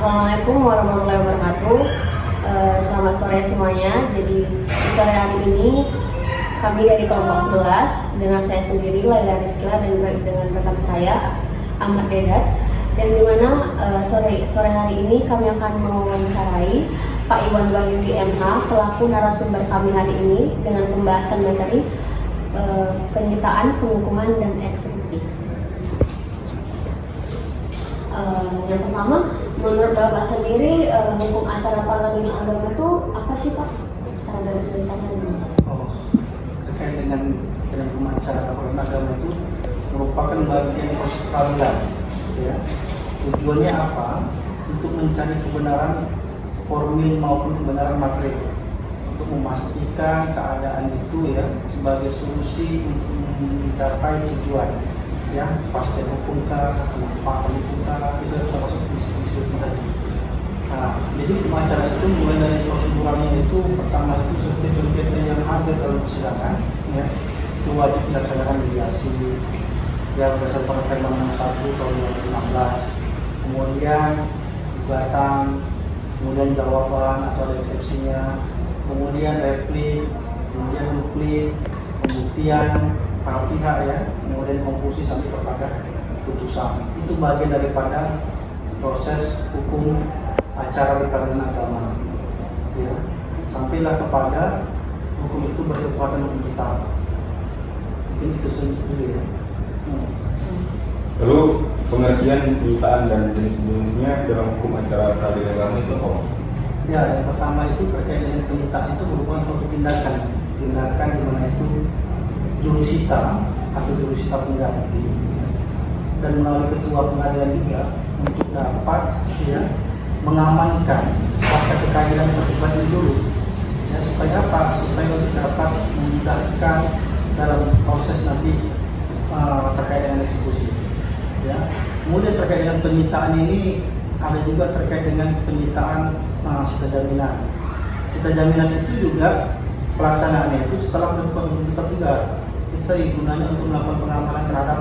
Assalamualaikum warahmatullahi wabarakatuh. Selamat sore semuanya. Jadi di sore hari ini kami dari kelompok 11 dengan saya sendiri Laila Rizkila dan dengan rekan saya Ahmad Dedat, yang dimana sore hari ini kami akan mewawancarai Pak Iwan Wahyudi MH selaku narasumber kami hari ini dengan pembahasan materi penyitaan, penghukuman dan eksekusi. Yang pertama, menurut Bapak sendiri hukum acara paraleling agama itu apa sih Pak? Secara garis besarnya dulu. Terkait dengan hukum acara paraleling agama itu merupakan bagian proses peradilan. Ya. Tujuannya apa? Untuk mencari kebenaran formil maupun kebenaran material, untuk memastikan keadaan itu ya sebagai solusi untuk mencapai tujuan. Ya, pasti hukum kemanfaatan hukum itu termasuk fungsi-fungsi hukum tadi. Nah, jadi hukum acara itu mulai dari proseduralnya itu pertama itu sengketa yang hadir dalam persidangan, ya, itu wajib dilaksanakan mediasi, ya berdasarkan Permen nomor 1 tahun 2016. Kemudian gugatan, kemudian jawaban atau ada eksepsinya, kemudian replik, kemudian duplik, pembuktian para pihak ya, kemudian konklusi sampai kepada putusan. Itu bagian daripada proses hukum acara di peradilan agama. Ya, sampailah kepada hukum itu berkekuatan hukum tetap. Mungkin itu dulu ya. Lalu pengertian penyitaan dan jenis-jenisnya dalam hukum acara peradilan agama itu apa? Ya, yang pertama itu terkait dengan penyitaan itu merupakan suatu tindakan di mana itu jurusita atau jurusita pengganti dan melalui ketua pengadilan juga untuk dapat ya mengamankan fakta kekayaan terlibat dulu ya, supaya apa? Supaya dapat memudahkan dalam proses nanti terkait dengan eksekusi ya. Kemudian terkait dengan penyitaan ini ada juga terkait dengan penyitaan sita jaminan. Sita jaminan itu juga pelaksanaannya itu setelah penetapan tetap juga kita gunanya untuk melakukan pengamanan terhadap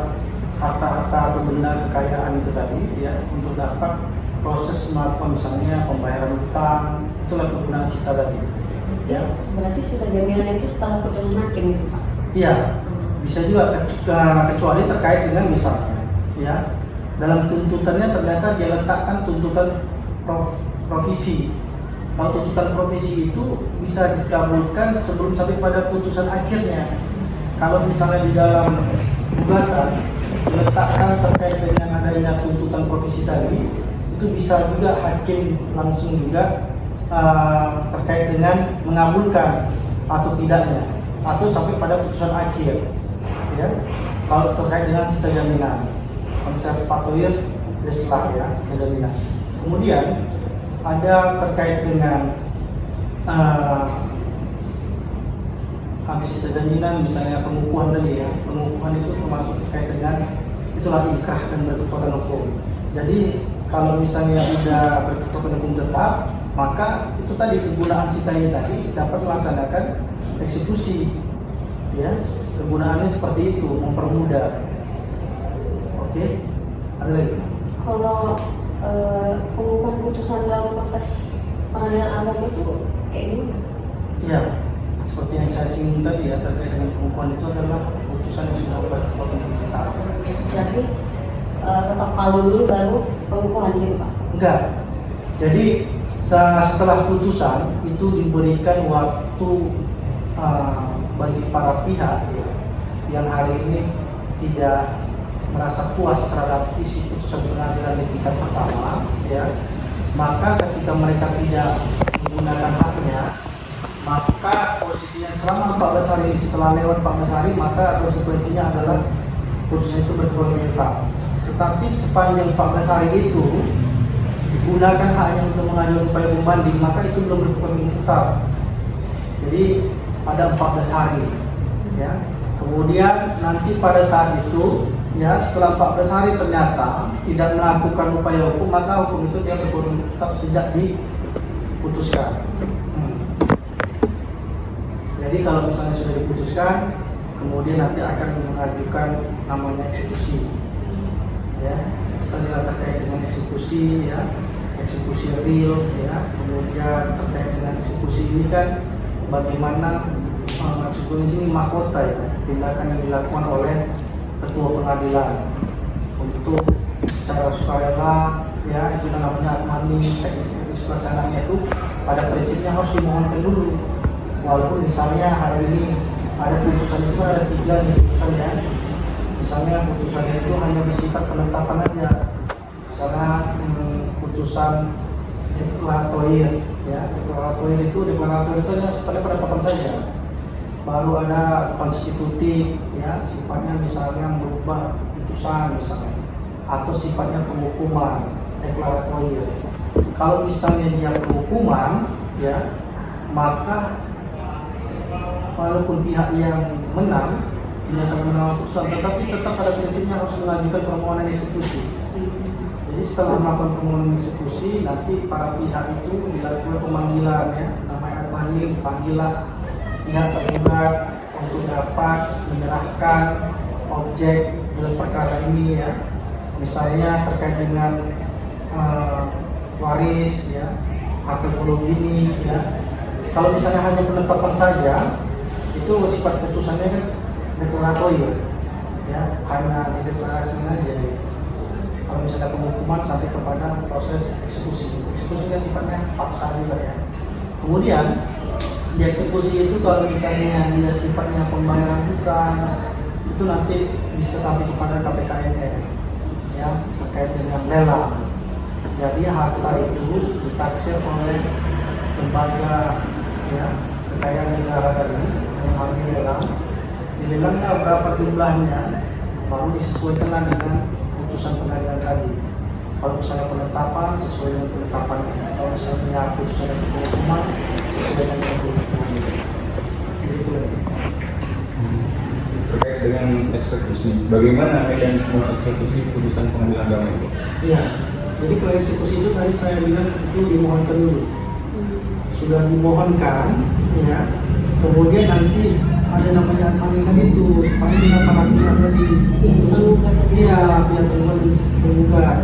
harta-harta atau benda kekayaan itu tadi ya, untuk dapat proses melakukan misalnya pembayaran utang, itulah kegunaan sita tadi ya. Berarti sita jaminan itu setelah putusan hakim itu Pak? Iya, bisa juga kecuali terkait dengan misalnya ya dalam tuntutannya ternyata dia letakkan tuntutan provisi. Kalau tuntutan provisi itu bisa dikabulkan sebelum sampai pada putusan akhirnya. Kalau misalnya di dalam gugatan diletakkan terkait dengan adanya tuntutan provisi tadi, itu bisa juga hakim langsung juga terkait dengan mengabulkan atau tidaknya, atau sampai pada putusan akhir. Ya, kalau terkait dengan sita jaminan, konsep fatoir deslah ya, sita jaminan. Kemudian ada terkait dengan habis sita jaminan misalnya pengukuhan tadi ya, pengukuhan itu termasuk terkait dengan itulah inkrah dan berkekuatan hukum. Jadi kalau misalnya sudah berkekuatan hukum tetap, maka itu tadi kegunaan sita ini tadi dapat melaksanakan eksekusi ya. Kegunaannya seperti itu, mempermudah. Oke, ada lagi? Kalau pengumuman putusan dalam konteks peradilan agama itu kayak gimana? Ya, seperti yang saya singgung tadi ya, terkait dengan pengukuhan itu adalah putusan yang sudah berkekuatan hukum tetap. Jadi ketok palu dulu baru pengukuhan gitu Pak? Enggak. Jadi setelah putusan itu diberikan waktu bagi para pihak ya, yang hari ini tidak merasa puas terhadap isi putusan pengadilan di tingkat pertama ya, maka ketika mereka tidak menggunakan haknya, maka posisinya selama 14 hari setelah lewat 14 hari maka konsekuensinya adalah putusan itu berkekuatan tetap. Tetapi sepanjang 14 hari itu digunakan haknya untuk mengajukan upaya pembanding, maka itu belum berkekuatan tetap. Jadi ada 14 hari ya. Kemudian nanti pada saat itu ya, setelah 14 hari ternyata tidak melakukan upaya hukum, maka hukum itu dia berkekuatan tetap sejak diputuskan. Jadi kalau misalnya sudah diputuskan, kemudian nanti akan mengajukan namanya eksekusi. Ya, itu tadi terkait dengan eksekusi ya. eksekusi real ya. Kemudian terkait dengan eksekusi ini kan bagaimana eksekusi ini mahkota ya, tindakan yang dilakukan oleh ketua pengadilan untuk secara sukarela ya, itu namanya admani, teknis pelaksanaannya itu pada prinsipnya harus dimohonkan dulu. Walaupun misalnya hari ini ada putusan itu ada 3 nih putusannya, misalnya putusannya itu hanya bersifat penetapan aja, misalnya putusan deklaratoir ya, deklaratoir itu hanya sifatnya penetapan saja. Baru ada konstitutif ya, sifatnya misalnya merubah putusan misalnya, atau sifatnya penghukuman deklaratoir. Kalau misalnya dia penghukuman ya, maka walaupun pihak yang menang dinyatakan menang putusan, tetapi tetap pada prinsipnya harus mengajukan permohonan eksekusi. Jadi setelah melakukan permohonan eksekusi, nanti para pihak itu dilakukan pemanggilan ya, namanya admani, panggilan pihak tergugat untuk dapat menyerahkan objek dalam perkara ini ya, misalnya terkait dengan waris ya, atau begini ya. Kalau misalnya hanya penetapan saja, itu sifat putusannya kan deklaratoir ya, hanya dideklarasikan aja gitu. Kalau misalnya penghukuman sampai kepada proses eksekusi, eksekusi kan sifatnya paksa juga ya. Kemudian di eksekusi itu kalau misalnya dia sifatnya pembayaran hutang, itu nanti bisa sampai kepada KPKNR ya, terkait dengan lelang. Jadi harta itu ditaksir oleh lembaga ya, kekayaan negara tadi yang harus dilelang. Dilelangnya berapa jumlahnya, baru disesuaikan dengan putusan pengadilan tadi. Kalau misalnya penetapan sesuai dengan penetapannya, kalau misalnya putusan itu penghukuman sesuai dengan penghukumannya. Jadi itu lagi. Terkait dengan eksekusi, bagaimana mekanisme eksekusi putusan pengadilan agama itu? Iya, jadi kalau eksekusi itu tadi saya bilang itu dimohonkan dulu. Sudah dimohonkan, ya. Kemudian nanti ada namanya panggilan itu, panggilan para pihak tadi. Iya, pihak tergugat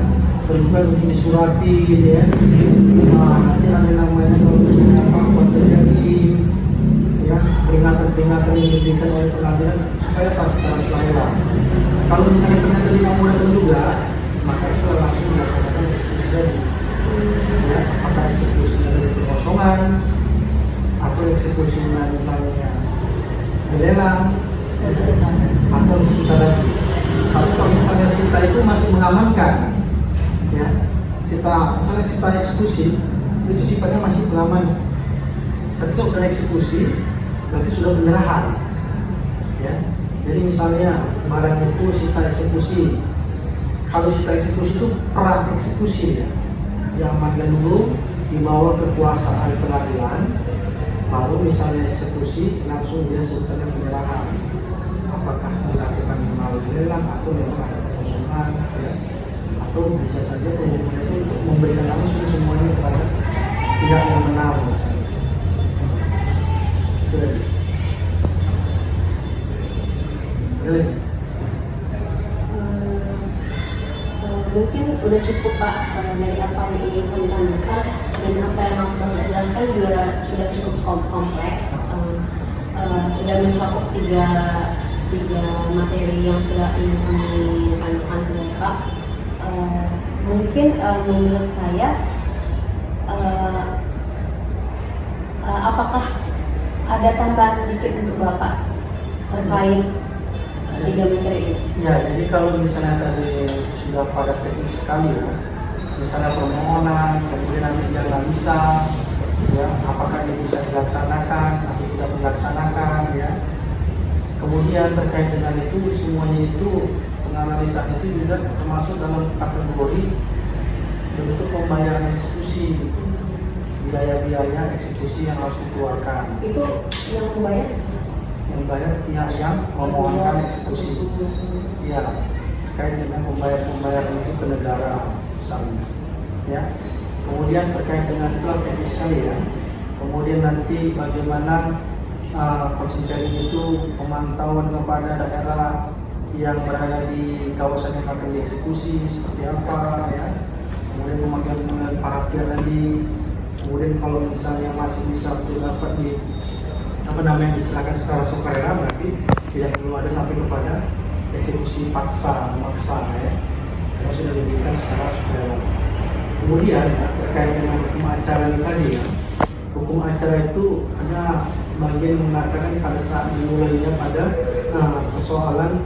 untuk disurati gitu ya. Nanti ada namanya kalau misalnya apa jadi ya, peringatan yang diberikan oleh pengadilan supaya pas secara sukarela. Kalau misalnya ternyata tidak mau datang juga, maka itu langsung dilaksanakan eksekusi tadi. Ya, apakah eksekusi dari pengosongan atau eksekusi misalnya dilelang atau disita lagi. Tapi kalau misalnya sita itu masih mengamankan, ya, misalnya sita eksekusi itu sifatnya masih pengaman. Tapi kalau sudah eksekusi berarti sudah penyerahan, ya. Jadi misalnya barang itu sita eksekusi, kalau sita eksekusi itu pra eksekusi ya, diamankan dulu, dibawa ke kuasaan pengadilan, baru misalnya eksekusi langsung dia sebutnya penyerahan. Apakah dilakukan melalui lelang atau memang ada pengosongan, ya. Atau bisa saja pengumuman itu untuk memberikan langsung semuanya kepada pihak yang menang misalnya. Itu lagi. Mungkin udah cukup Pak dari apa yang ingin kami tanyakan, dan apa yang Bapak jelaskan juga sudah cukup kompleks, sudah mencakup tiga materi yang sudah ingin kami tanyakan ke Bapak. Mungkin menurut saya, apakah ada tambahan sedikit untuk Bapak terkait tiga materi ini? Ya, jadi kalau misalnya tadi sudah pada teknis sekali ya, misalnya permohonan, kemudian nanti dia nggak bisa, ya, apakah ini bisa dilaksanakan atau tidak dilaksanakan, ya. Kemudian terkait dengan itu semuanya itu penganalisan itu juga termasuk dalam kategori bentuk pembayaran eksekusi, biaya-biaya eksekusi yang harus dikeluarkan. Itu yang membayar? Yang bayar pihak yang memohonkan eksekusi. Ya, terkait dengan pembayaran itu ke negara misalnya. Ya. Kemudian terkait dengan itu teknis sekali ya. Kemudian nanti bagaimana konsentrasi itu pemantauan kepada daerah yang berada di kawasan yang akan dieksekusi seperti apa ya. kemudian pemanggilan para pihak lagi, kemudian kalau misalnya masih bisa dapat diserahkan secara sukarela, berarti tidak perlu ada sampai kepada eksekusi memaksa ya, karena sudah diberikan secara sukarela. Kemudian ya, terkait dengan hukum acara ini tadi ya, hukum acara itu ada bagian mengatakan pada saat dimulainya pada persoalan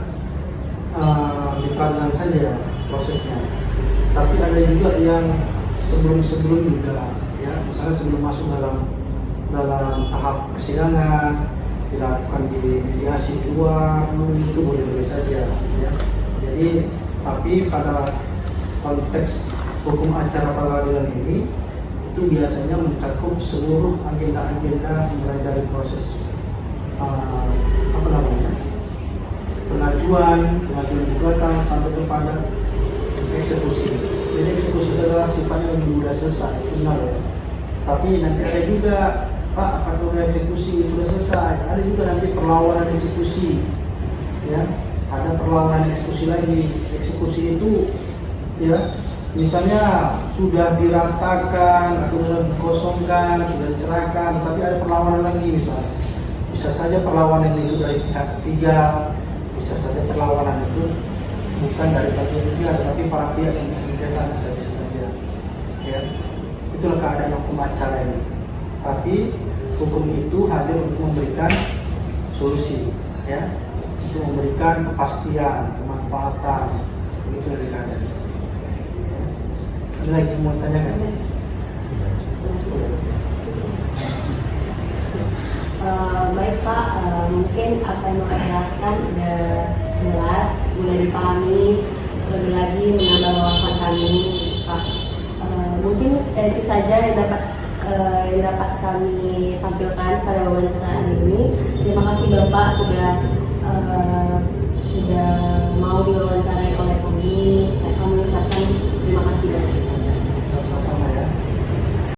di peradilan saja prosesnya, tapi ada juga yang sebelum juga ya, misalnya sebelum masuk dalam tahap persidangan dilakukan di mediasi luar, itu boleh saja ya. Jadi tapi pada konteks hukum acara peradilan ini itu biasanya mencakup seluruh agenda-agenda mulai dari proses pengajuan gugatan sampai kepada eksekusi. Jadi eksekusi adalah sifatnya lebih mudah selesai, final ya. Tapi nanti ada juga, Pak, apakah eksekusi itu sudah selesai? Ada juga nanti perlawanan eksekusi, ya. Ada perlawanan eksekusi lagi. Eksekusi itu, ya, misalnya sudah diratakan atau sudah dikosongkan, sudah diserahkan, tapi ada perlawanan lagi misalnya. Bisa saja perlawanan itu dari pihak ketiga, bisa saja perlawanan itu bukan dari bagian ketiga, tapi para pihak yang bersengketa bisa saja. Ya, itulah keadaan hukum acara ini. Tapi hukum itu hadir untuk memberikan solusi, ya, untuk memberikan kepastian, kemanfaatan, begitu dari keadaan. Ya. Ada lagi yang mau tanyakan? Baik Pak, mungkin apa yang Bapak jelaskan sudah jelas, mulai dipahami, lebih lagi menambah wawasan kami Pak. Mungkin itu saja yang dapat kami tampilkan pada wawancara hari ini. Terima kasih Bapak sudah